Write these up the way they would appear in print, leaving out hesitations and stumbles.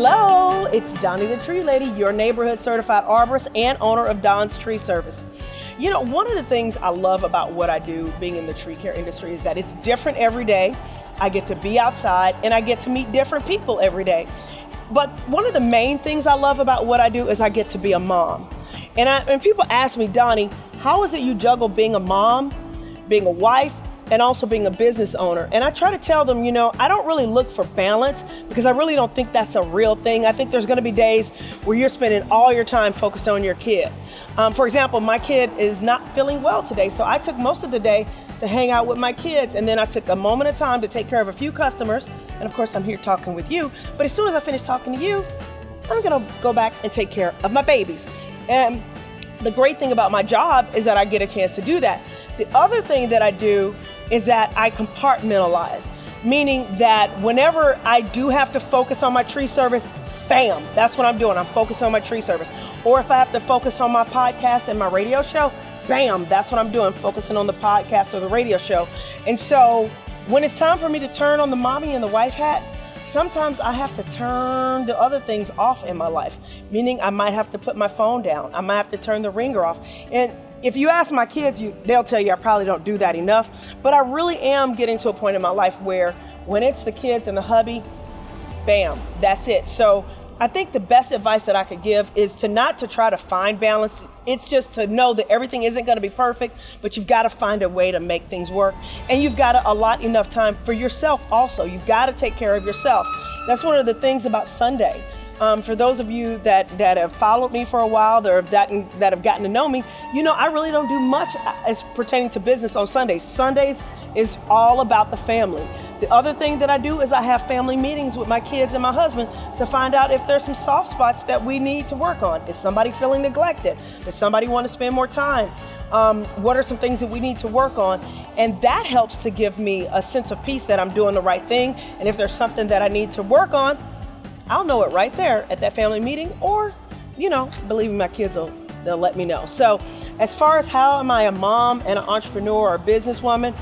Hello, it's Doni the Tree Lady, your neighborhood certified arborist and owner of Don's Tree Service. You know, one of the things I love about what I do being in the tree care industry is that it's different every day. I get to be outside and I get to meet different people every day. But one of the main things I love about what I do is I get to be a mom. And people ask me, Doni, how is it you juggle being a mom, being a wife, and also being a business owner? And I try to tell them, you know, I don't really look for balance because I really don't think that's a real thing. I think there's gonna be days where you're spending all your time focused on your kid. For example, my kid is not feeling well today, so I took most of the day to hang out with my kids, and then I took a moment of time to take care of a few customers, and of course I'm here talking with you, but as soon as I finish talking to you, I'm gonna go back and take care of my babies. And the great thing about my job is that I get a chance to do that. The other thing that I do is that I compartmentalize, meaning that whenever I do have to focus on my tree service, bam, that's what I'm doing. I'm focused on my tree service. Or if I have to focus on my podcast and my radio show, bam, that's what I'm doing, focusing on the podcast or the radio show. And so when it's time for me to turn on the mommy and the wife hat, sometimes I have to turn the other things off in my life, meaning I might have to put my phone down. I might have to turn the ringer off. And if you ask my kids, they'll tell you I probably don't do that enough, but I really am getting to a point in my life where when it's the kids and the hubby, bam, that's it. So I think the best advice that I could give is to not to try to find balance. It's just to know that everything isn't gonna be perfect, but you've gotta find a way to make things work. And you've gotta allot enough time for yourself also. You've gotta take care of yourself. That's one of the things about Sunday. For those of you that have followed me for a while, that have gotten to know me, you know I really don't do much as pertaining to business on Sundays. Sundays is all about the family. The other thing that I do is I have family meetings with my kids and my husband to find out if there's some soft spots that we need to work on. Is somebody feeling neglected? Does somebody want to spend more time? What are some things that we need to work on? And that helps to give me a sense of peace that I'm doing the right thing. And if there's something that I need to work on, I'll know it right there at that family meeting, or, you know, believe me, my kids they'll let me know. So as far as how am I a mom and an entrepreneur or a businesswoman,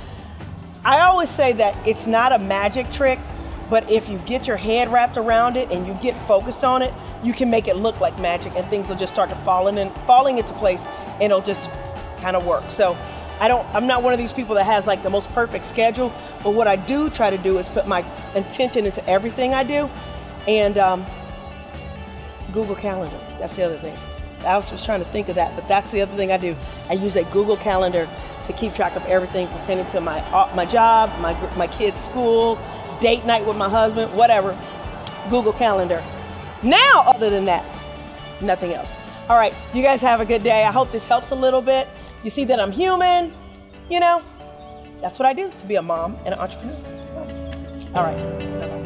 I always say that it's not a magic trick, but if you get your head wrapped around it and you get focused on it, you can make it look like magic and things will just start to falling into place and it'll just kind of work. So I'm not one of these people that has like the most perfect schedule, but what I do try to do is put my intention into everything I do. And Google Calendar, that's the other thing. I was trying to think of that, but that's the other thing I do. I use a Google Calendar to keep track of everything pertaining to my job, my kids' school, date night with my husband, whatever. Google Calendar. Now, other than that, nothing else. All right, you guys have a good day. I hope this helps a little bit. You see that I'm human, you know? That's what I do to be a mom and an entrepreneur. All right, bye-bye.